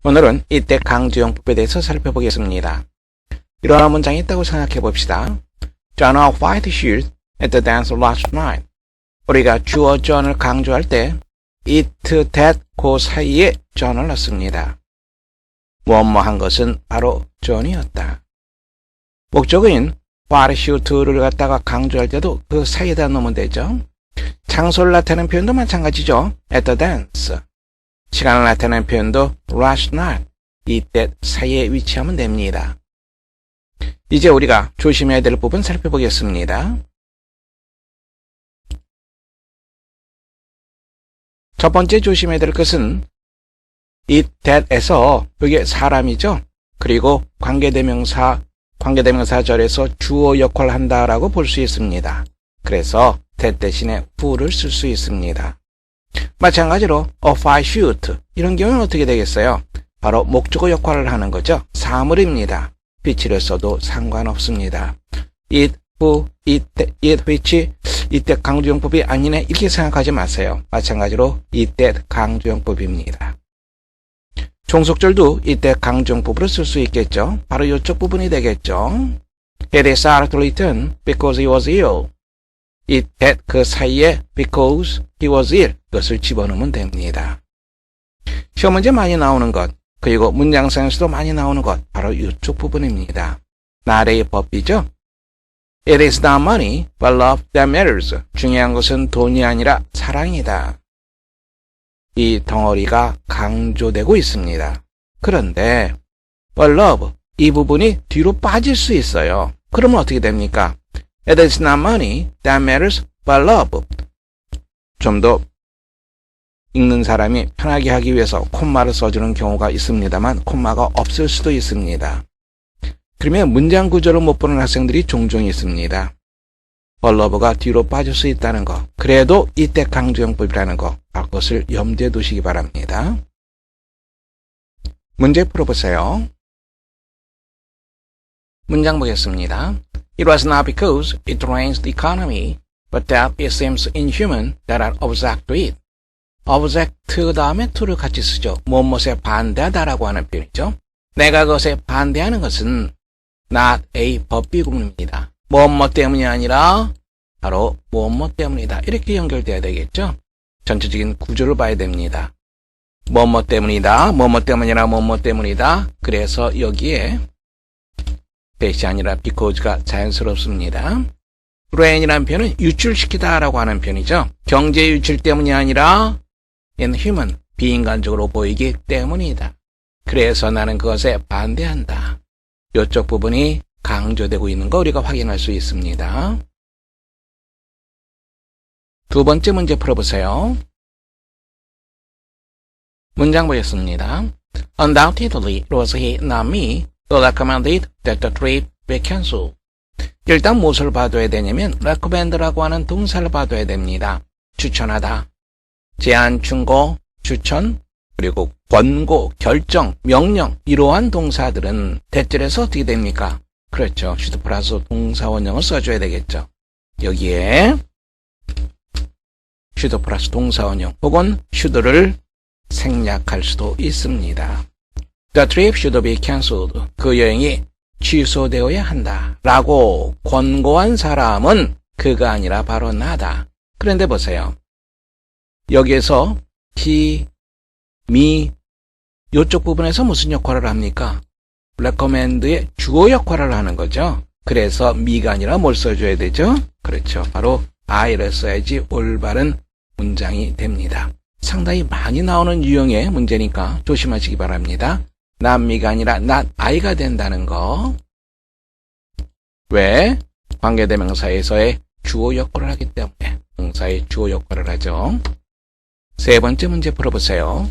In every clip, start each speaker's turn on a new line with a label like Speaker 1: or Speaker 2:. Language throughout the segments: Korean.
Speaker 1: 오늘은 이때 강조용법에 대해서 살펴보겠습니다. 이러한 문장이 있다고 생각해 봅시다. John wore white shoes at the dance last night. 우리가 주어 John을 강조할 때 it, that, 그 사이에 John을 넣습니다. 뭐뭐한 것은 바로 John이었다. 목적어인 white shoes를 갖다가 강조할 때도 그 사이에다 넣으면 되죠. 장소를 나타내는 표현도 마찬가지죠. at the dance. 시간을 나타내는 표현도 last night, 이때 사이에 위치하면 됩니다. 이제 우리가 조심해야 될 부분 살펴보겠습니다. 첫 번째 조심해야 될 것은 it, that에서 이게 사람이죠. 그리고 관계대명사절에서 주어 역할을 한다라고 볼 수 있습니다. 그래서 that 대신에 who를 쓸 수 있습니다. 마찬가지로 a white shoe 이런 경우는 어떻게 되겠어요? 바로 목적어 역할을 하는 거죠. 사물입니다. which를 써도 상관없습니다. it, who, it, which 이때 강조용법이 아니네 이렇게 생각하지 마세요. 마찬가지로 이때 강조용법입니다. 종속절도 이때 강조용법으로 쓸 수 있겠죠. 바로 이쪽 부분이 되겠죠. It is hard to return because he was ill. it, that 그 사이에 because he was ill 것을 집어넣으면 됩니다. 시험 문제 많이 나오는 것 그리고 문장상에서도 많이 나오는 것 바로 이쪽 부분입니다. 나라의 법이죠. It is not money but love that matters. 중요한 것은 돈이 아니라 사랑이다. 이 덩어리가 강조되고 있습니다. 그런데 but love 이 부분이 뒤로 빠질 수 있어요. 그러면 어떻게 됩니까? It is not money that matters but love. 좀 더 읽는 사람이 편하게 하기 위해서 콤마를 써주는 경우가 있습니다만 콤마가 없을 수도 있습니다. 그러면 문장 구조를 못 보는 학생들이 종종 있습니다. but love가 뒤로 빠질 수 있다는 거. 그래도 이때 강조용법이라는 거. 그것을 염두에 두시기 바랍니다. 문제 풀어보세요. 문장 보겠습니다. It was not because it drains the economy, but that it seems inhuman that an object to it. object 다음에 to를 같이 쓰죠. 무엇에 반대하다라고 하는 표현이죠. 내가 그것에 반대하는 것은 not a 법비구문입니다. 무엇 때문이 아니라 바로 무엇 때문이다. 이렇게 연결돼야 되겠죠. 전체적인 구조를 봐야 됩니다. 무엇 때문이다. 무엇 때문이라 무엇 때문이다. 그래서 여기에 that이 아니라 because가 자연스럽습니다. drain이라는 표현은 유출시키다 라고 하는 표현이죠. 경제 유출 때문이 아니라 inhuman, 비인간적으로 보이기 때문이다. 그래서 나는 그것에 반대한다. 이쪽 부분이 강조되고 있는 거 우리가 확인할 수 있습니다. 두 번째 문제 풀어보세요. 문장 보겠습니다. Undoubtedly, it was he, not me, who recommended that the trip be cancelled. 일단 무엇을 봐둬야 되냐면 recommend라고 하는 동사를 봐둬야 됩니다. 추천하다, 제안, 충고, 추천, 그리고 권고, 결정, 명령 이러한 동사들은 대절에서 어떻게 됩니까? 그렇죠. should 플러스 동사원형을 써줘야 되겠죠. 여기에 should 플러스 동사원형 혹은 should를 생략할 수도 있습니다. The trip should be cancelled. 그 여행이 취소되어야 한다 라고 권고한 사람은 그가 아니라 바로 나다. 그런데 보세요. 여기에서 he, me 이쪽 부분에서 무슨 역할을 합니까? recommend의 주어 역할을 하는 거죠. 그래서 me가 아니라 뭘 써줘야 되죠? 그렇죠. 바로 I를 써야지 올바른 문장이 됩니다. 상당히 많이 나오는 유형의 문제니까 조심하시기 바랍니다. not me가 아니라 not I가 된다는 거. 왜? 관계대명사에서의 주어 역할을 하기 때문에 동사의 주어 역할을 하죠. 세 번째 문제 풀어보세요.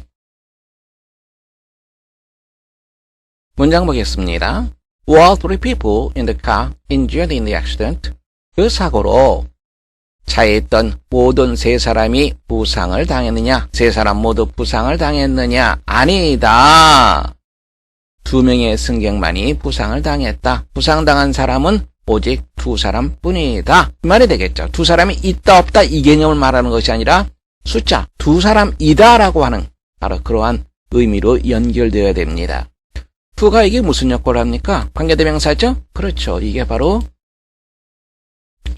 Speaker 1: 문장 보겠습니다. All three people in the car injured in the accident. 그 사고로 차에 있던 모든 세 사람이 부상을 당했느냐? 세 사람 모두 부상을 당했느냐? 아니다. 두 명의 승객만이 부상을 당했다. 부상당한 사람은 오직 두 사람뿐이다. 이 말이 되겠죠. 두 사람이 있다 없다 이 개념을 말하는 것이 아니라 숫자 두 사람이다라고 하는 바로 그러한 의미로 연결되어야 됩니다. to가 이게 무슨 역할을 합니까? 관계대명사죠? 그렇죠. 이게 바로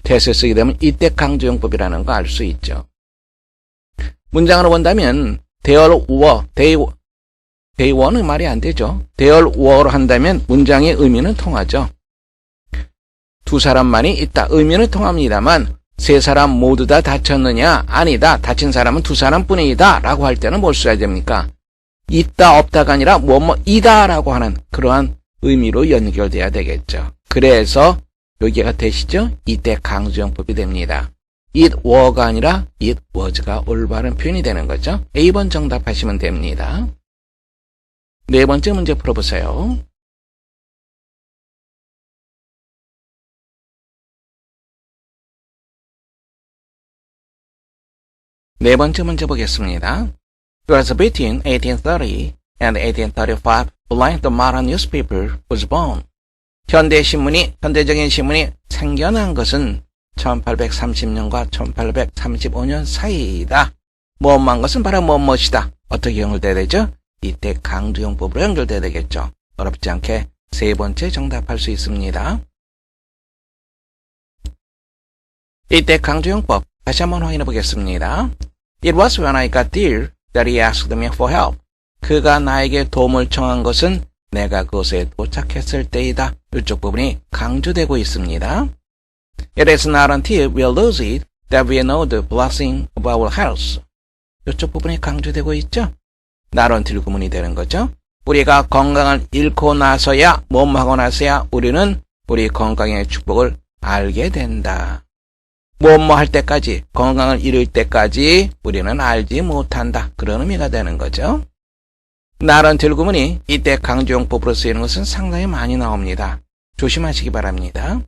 Speaker 1: 대세에 쓰게 되면 이때 강조용법이라는 거 알 수 있죠. 문장으로 본다면 there were, they were는 말이 안 되죠. there were로 한다면 문장의 의미는 통하죠. 두 사람만이 있다. 의미는 통합니다만 세 사람 모두 다 다쳤느냐? 아니다. 다친 사람은 두 사람뿐이다. 라고 할 때는 뭘 써야 됩니까? 있다 없다가 아니라 뭐뭐이다 라고 하는 그러한 의미로 연결돼야 되겠죠. 그래서 여기가 되시죠? 이때 강조용법이 됩니다. it were가 아니라 it was가 올바른 표현이 되는 거죠. A번 정답하시면 됩니다. 네 번째 문제 풀어보세요. 네 번째 문제 보겠습니다. It was between 1830 and 1835 when the modern newspaper was born. 현대적인 신문이 생겨난 것은 1830년과 1835년 사이이다. 뭐뭐한 것은 바로 뭐뭐이다. 어떻게 연결돼야 되죠? 이때 강조용법으로 연결돼야 되겠죠. 어렵지 않게 세 번째 정답할 수 있습니다. 이때 강조용법 다시 한번 확인해 보겠습니다. It was when I got there that he asked me for help. 그가 나에게 도움을 청한 것은 내가 그곳에 도착했을 때이다. 이쪽 부분이 강조되고 있습니다. It is not until we lose it that we know the blessing of our health. 이쪽 부분이 강조되고 있죠? not until 구문이 되는 거죠. 우리가 건강을 잃고 나서야, 뭐하고 나서야 우리는 우리 건강의 축복을 알게 된다. 뭐뭐 할 때까지, 건강을 잃을 때까지 우리는 알지 못한다. 그런 의미가 되는 거죠. not until 구문이 이때 강조용법으로 쓰이는 것은 상당히 많이 나옵니다. 조심하시기 바랍니다.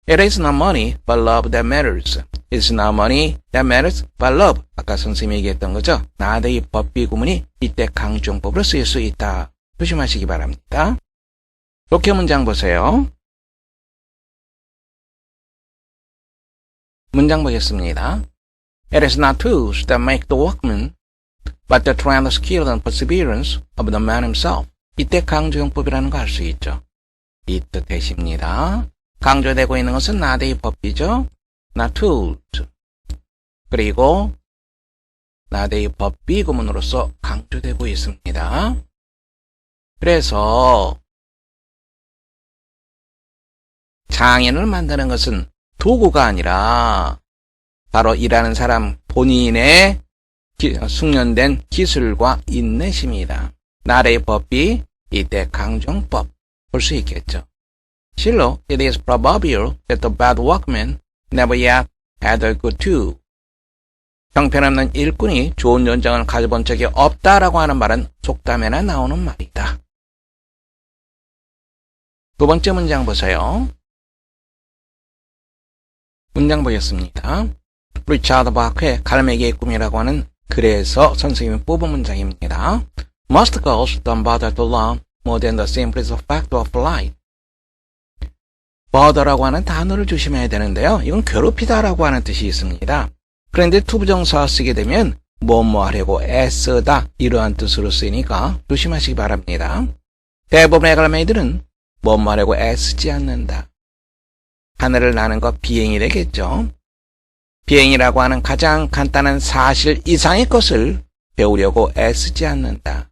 Speaker 1: It is not money but love that matters. It is not money that matters but love. 아까 선생님이 얘기했던 거죠. 나의 법비 구문이 이때 강조용법으로 쓰일 수 있다. 조심하시기 바랍니다. 독해 문장 보세요. 문장 보겠습니다. It is not tools that make the workman, but the tremendous skill and perseverance of the man himself. 이때 강조용법이라는 거 알 수 있죠. 이 뜻이십니다. 강조되고 있는 것은 나의 법비죠. not tools. 그리고 나의 법비 구문으로서 강조되고 있습니다. 그래서 장인을 만드는 것은 도구가 아니라 바로 일하는 사람 본인의 숙련된 기술과 인내심이다. 나의 법비, 이때 강조용법 볼 수 있겠죠. 실로, it is proverbial that the bad workman never yet had a good tool. 형편없는 일꾼이 좋은 연장을 가져본 적이 없다라고 하는 말은 속담에나 나오는 말이다. 두 번째 문장 보세요. 문장 보겠습니다. 리차드 바크의 갈매기의 꿈이라고 하는 그래서 선생님이 뽑은 문장입니다. Most girls don't bother to learn more than the simplest fact of life. bother라고 하는 단어를 조심해야 되는데요. 이건 괴롭히다라고 하는 뜻이 있습니다. 그런데 투부정사 쓰게 되면 뭐뭐 하려고 애쓰다 이러한 뜻으로 쓰이니까 조심하시기 바랍니다. 대부분의 갈매기들은 뭐뭐 하려고 애쓰지 않는다. 하늘을 나는 것 비행이 되겠죠. 비행이라고 하는 가장 간단한 사실 이상의 것을 배우려고 애쓰지 않는다.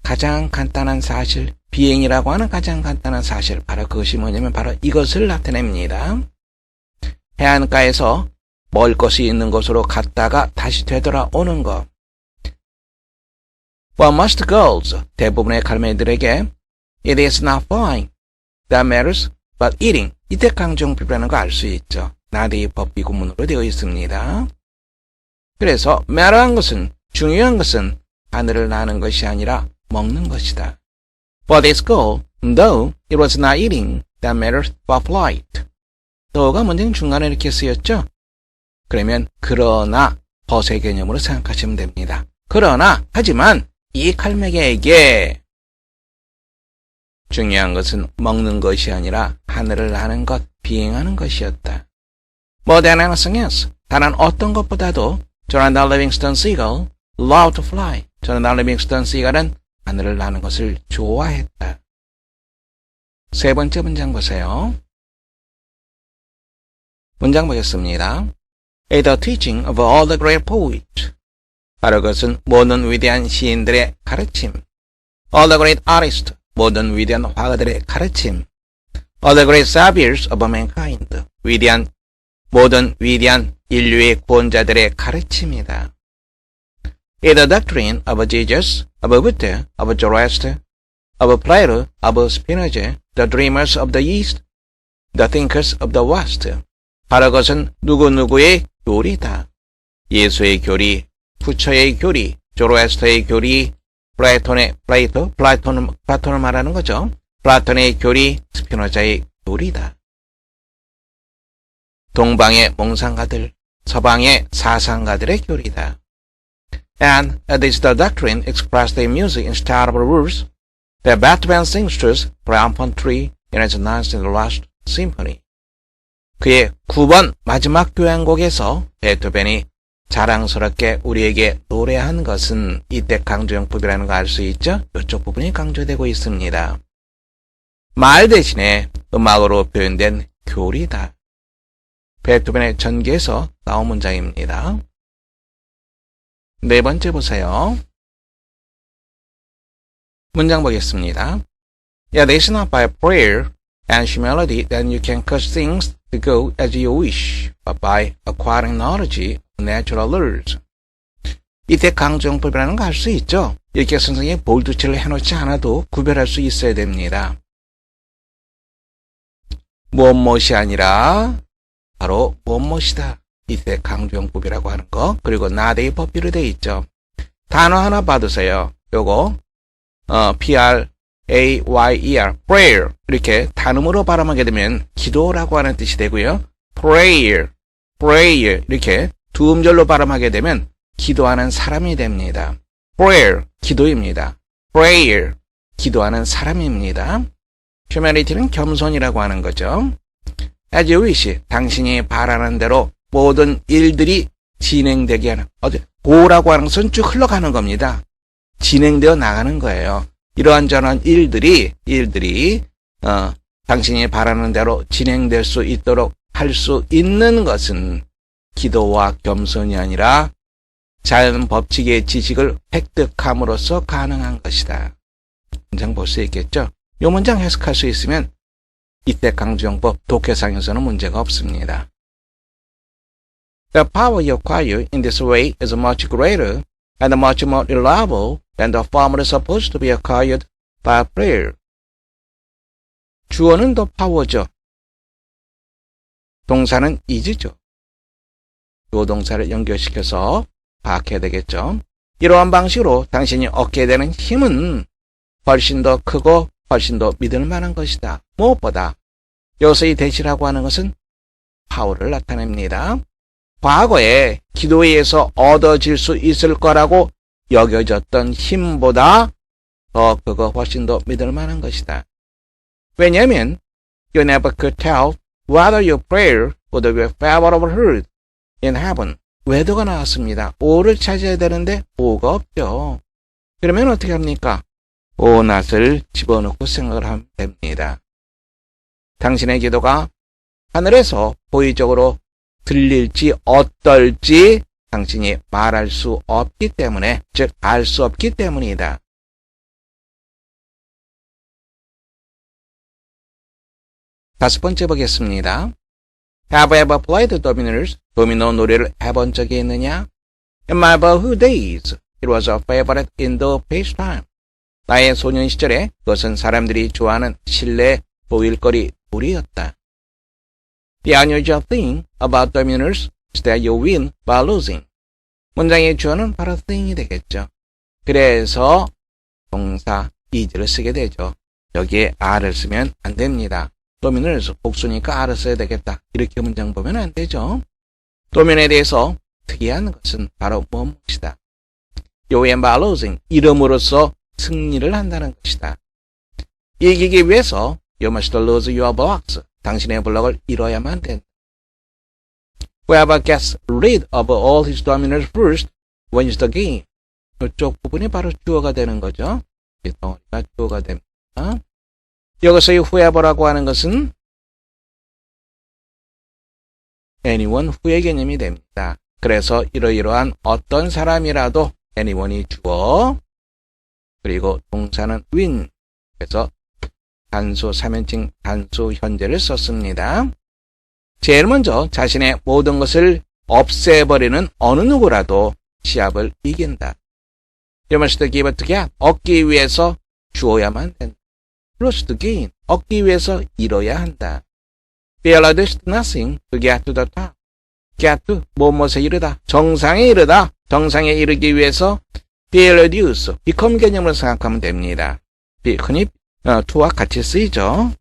Speaker 1: 가장 간단한 사실, 비행이라고 하는 가장 간단한 사실, 바로 그것이 뭐냐면 바로 이것을 나타냅니다. 해안가에서 먹을 것이 있는 곳으로 갔다가 다시 되돌아오는 것. For most girls, 대부분의 갈매기들에게 it is not flying that matters but eating. 이때 강조용법이라는 거 알 수 있죠. 나의 법비 구문으로 되어 있습니다. 그래서 matter한 것은, 중요한 것은 하늘을 나는 것이 아니라 먹는 것이다. For this girl, though it was not eating that mattered but flight. though가 문장 중간에 이렇게 쓰였죠. 그러면 그러나 벗의 개념으로 생각하시면 됩니다. 그러나 하지만 이 갈매기에게 중요한 것은 먹는 것이 아니라 하늘을 나는 것, 비행하는 것이었다. More than anything else, 다른 어떤 것보다도 Jonathan Livingston Seagull loved to fly. 저는 리빙스턴 씨가는 하늘을 나는 것을 좋아했다. 세 번째 문장 보세요. 문장 보겠습니다. It's the teaching of all the great poets. 바로 그것은 모든 위대한 시인들의 가르침. All the great artists. 모든 위대한 화가들의 가르침. All the great saviors of mankind. 모든 위대한 인류의 구원자들의 가르침이다. It's the doctrine of Jesus, of Buddha, of Zoroaster, of Plato, of Spinoza, the dreamers of the East, the thinkers of the West. 바로 그것은 누구누구의 교리다. 예수의 교리, 부처의 교리, 조로아스터의 교리, 플라톤을 말하는 거죠. 플라톤의 교리, 스피노자의 교리다. 동방의 몽상가들, 서방의 사상가들의 교리다. And this is the doctrine expressed in music in style of rules that Beethoven sings to us triumphantly in his Ninth and Last Symphony. 그의 9번 마지막 교향곡에서 베토벤이 자랑스럽게 우리에게 노래한 것은 이때 강조용법이라는 거 알 수 있죠? 이쪽 부분이 강조되고 있습니다. 말 대신에 음악으로 표현된 교리다. 베토벤의 전기에서 나온 문장입니다. 네 번째 보세요. 문장 보겠습니다. Yeah, this is not by prayer and humility that you can cause things to go as you wish, but by acquiring knowledge of natural laws. 이때 강조용법이라는 거 알 수 있죠? 이렇게 선생님이 볼드칠을 해놓지 않아도 구별할 수 있어야 됩니다. 무엇이 아니라 바로 무엇이다. 이때 강조용법이라고 하는 거. 그리고 나대의 법비로 되어 있죠. 단어 하나 받으세요. 요거 P-R-A-Y-E-R prayer 이렇게 단음으로 발음하게 되면 기도라고 하는 뜻이 되고요. prayer 이렇게 두 음절로 발음하게 되면 기도하는 사람이 됩니다. prayer 기도입니다. prayer 기도하는 사람입니다. humanity는 겸손이라고 하는 거죠. as you wish 당신이 바라는 대로 모든 일들이 진행되게 하는 go라고 하는 것은 쭉 흘러가는 겁니다. 진행되어 나가는 거예요. 이러한저러한 일들이 당신이 바라는 대로 진행될 수 있도록 할 수 있는 것은 기도와 겸손이 아니라 자연 법칙의 지식을 획득함으로써 가능한 것이다. 문장 볼 수 있겠죠? 이 문장 해석할 수 있으면 이때 강조용법 독해상에서는 문제가 없습니다. The power you acquire in this way is much greater and much more reliable than the former supposed to be acquired by prayer. 주어는 the power죠. 동사는 is죠. 주어 동사를 연결시켜서 파악해야 되겠죠. 이러한 방식으로 당신이 얻게 되는 힘은 훨씬 더 크고 훨씬 더 믿을 만한 것이다. 무엇보다 여기서 이 대시라고 하는 것은 파워를 나타냅니다. 과거에 기도에 의해서 얻어질 수 있을 거라고 여겨졌던 힘보다 더 그거 훨씬 더 믿을 만한 것이다. 왜냐하면 you never could tell whether your prayer would be favorably heard in heaven. whether가 나왔습니다. o를 찾아야 되는데 o가 없죠. 그러면 어떻게 합니까? o not을 집어넣고 생각을 하면 됩니다. 당신의 기도가 하늘에서 호의적으로 들릴지 어떨지 당신이 말할 수 없기 때문에, 즉 알 수 없기 때문이다. 다섯 번째 보겠습니다. Have you ever played dominoes? 도미노 놀이를 해본 적이 있느냐? In my boyhood days, it was a favorite indoor pastime. 나의 소년 시절에 그것은 사람들이 좋아하는 실내 보일거리 놀이였다. The unusual thing about dominoes is that you win by losing. 문장의 주어는 바로 thing이 되겠죠. 그래서 동사 is를 쓰게 되죠. 여기에 are를 쓰면 안 됩니다. 도미노에서 복수니까 a를 써야 되겠다. 이렇게 문장 보면 안 되죠. 도미노에 대해서 특이한 것은 바로 무엇이다. You win by losing. 이름으로써 승리를 한다는 것이다. 이기기 위해서 You must lose your blocks. 당신의 블럭을 잃어야만 된다. Whoever gets rid of all his dominoes first wins the game. 이쪽 부분이 바로 주어가 되는 거죠. 이 덩어리가 주어가 됩니다. 여기서 이 whoever라고 하는 것은 anyone 후의 개념이 됩니다. 그래서 이러이러한 어떤 사람이라도 anyone이 주어, 그리고 동사는 win. 그래서 단수 3인칭 단수 현재를 썼습니다. 제일 먼저 자신의 모든 것을 없애버리는 어느 누구라도 시합을 이긴다. You must give to get. 얻기 위해서 주어야만 된다. Lose to gain. 얻기 위해서 잃어야 한다. Fail to nothing to get to the top. Get to 무엇에 이르다. 정상에 이르다. 정상에 이르기 위해서 fail reduce. become 개념으로 생각하면 됩니다. 흔히 to와 같이 쓰이죠.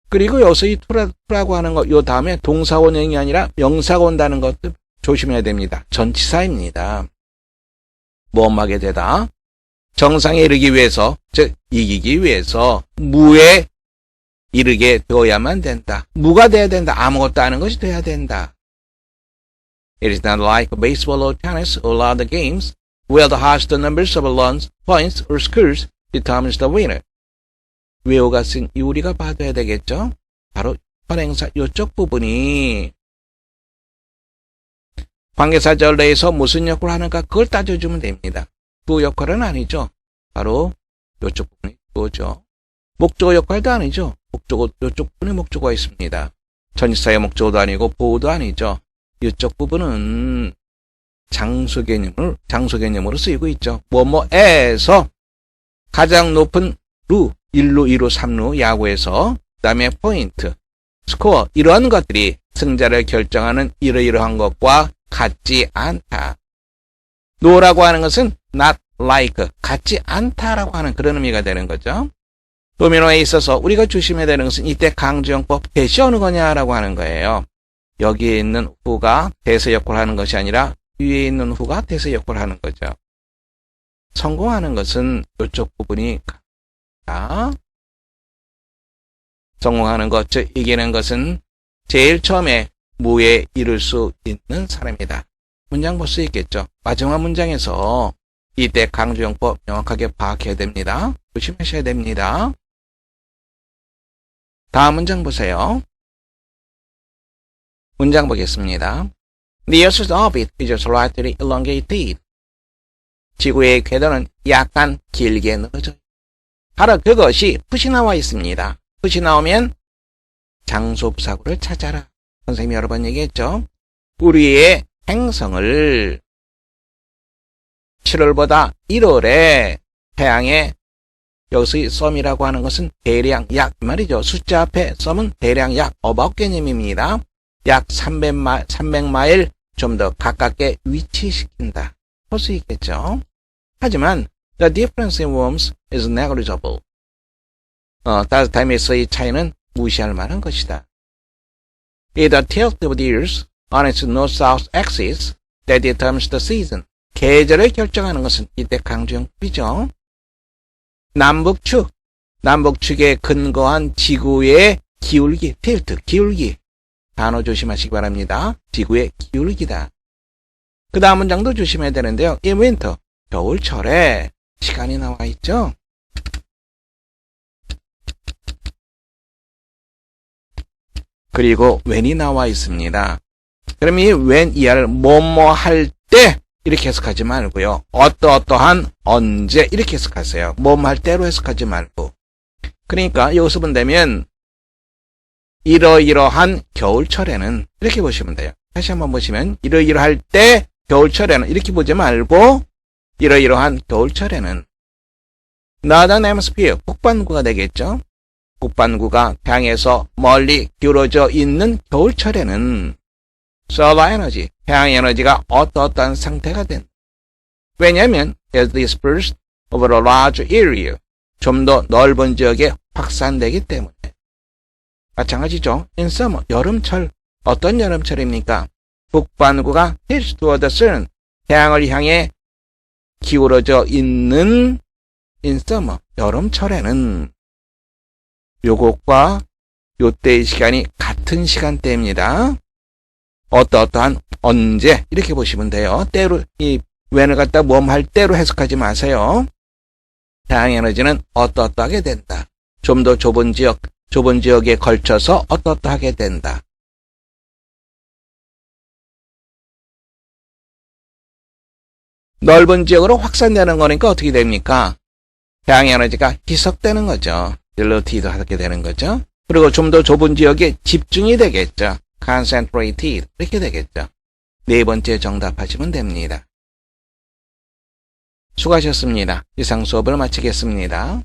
Speaker 1: 그리고 여기서 이 to라고 하는 거, 요 다음에 동사 원형이 아니라 명사가 온다는 것도 조심해야 됩니다. 전치사입니다. 무엇하게 되다. 정상에 이르기 위해서, 즉 이기기 위해서 무에 이르게 되어야만 된다. 무가 돼야 된다. 아무것도 아는 것이 돼야 된다. It is not like baseball or tennis or other games where the highest numbers of runs, points, or scores determines the winner. 외우가 쓴 이 우리가 봐둬야 되겠죠? 바로 현행사 이쪽 부분이 관계사절 내에서 무슨 역할을 하는가 그걸 따져주면 됩니다. 그 역할은 아니죠. 바로 이쪽 부분이 주어죠. 목적어 역할도 아니죠. 목적어, 이쪽 부분에 목적어가 있습니다. 전치사의 목적어도 아니고 보호도 아니죠. 이쪽 부분은 장소 개념으로 쓰이고 있죠. 뭐뭐에서 가장 높은 루, 1루, 2루, 3루 야구에서 그 다음에 포인트, 스코어 이러한 것들이 승자를 결정하는 이러이러한 것과 같지 않다. no라고 하는 것은 not like, 같지 않다라고 하는 그런 의미가 되는 거죠. 도미노에 있어서 우리가 조심해야 되는 것은 이때 강조용법 대시 어느 거냐라고 하는 거예요. 여기에 있는 who가 대세 역할을 하는 것이 아니라 위에 있는 who가 대세 역할을 하는 거죠. 성공하는 것은 이쪽 부분이 성공하는 것, 즉 이기는 것은 제일 처음에 무에 이룰 수 있는 사람이다. 문장 볼 수 있겠죠. 마지막 문장에서 이때 강조용법 명확하게 파악해야 됩니다. 조심하셔야 됩니다. 다음 문장 보세요. 문장 보겠습니다. The Earth's orbit is slightly elongated. 지구의 궤도는 약간 길게 늘어져요. 바로 그것이 푸시 나와 있습니다. 푸시 나오면 장소부사구를 찾아라. 선생님이 여러 번 얘기했죠. 우리의 행성을 7월보다 1월에 태양에 여기서 이 썸이라고 하는 것은 대략 약 말이죠. 숫자 앞에 썸은 대략 약 about 개념입니다. 약 300마일 좀 더 가깝게 위치시킨다. 볼 수 있겠죠. 하지만 the difference in warmth is negligible. 따뜻함에서의 차이는 무시할 만한 것이다. It is the tilt of the earth on its north-south axis that determines the season. 계절을 결정하는 것은 이때 강조용법이죠. 남북축에 근거한 지구의 기울기, 틸트, 기울기. 단어 조심하시기 바랍니다. 지구의 기울기다. 그 다음 문장도 조심해야 되는데요. In winter, 겨울철에 시간이 나와 있죠. 그리고 when이 나와 있습니다. 그럼 이 when 이하를 뭐뭐 할 때 이렇게 해석하지 말고요. 어떠한 언제 이렇게 해석하세요. 뭐뭐 할 때로 해석하지 말고. 그러니까 여기서 본다면 이러이러한 겨울철에는 이렇게 보시면 돼요. 다시 한번 보시면 이러이러할 때 겨울철에는 이렇게 보지 말고 이러이러한 겨울철에는 Northern Hemisphere 북반구가 되겠죠. 북반구가 태양에서 멀리 기울어져 있는 겨울철에는 solar energy, 태양 에너지가 어떠한 상태가 된다. 왜냐하면 as dispersed over a large area, 좀 더 넓은 지역에 확산되기 때문에. 마찬가지죠. In summer, 여름철. 어떤 여름철입니까? 북반구가 tilts toward the sun, 태양을 향해 기울어져 있는 in summer, 여름철에는 요것과 요때의 시간이 같은 시간대입니다. 어떠한 언제 이렇게 보시면 돼요. 때로 이 when을 갖다 뭐할 때로 해석하지 마세요. 다양에너지는 어떠어떠하게 된다. 좀 더 좁은 지역에 걸쳐서 어떠어떠하게 된다. 넓은 지역으로 확산되는 거니까 어떻게 됩니까? 다양에너지가 희석되는 거죠. diluted 하게 되는 거죠. 그리고 좀 더 좁은 지역에 집중이 되겠죠. concentrated 이렇게 되겠죠. 네 번째 정답하시면 됩니다. 수고하셨습니다. 이상 수업을 마치겠습니다.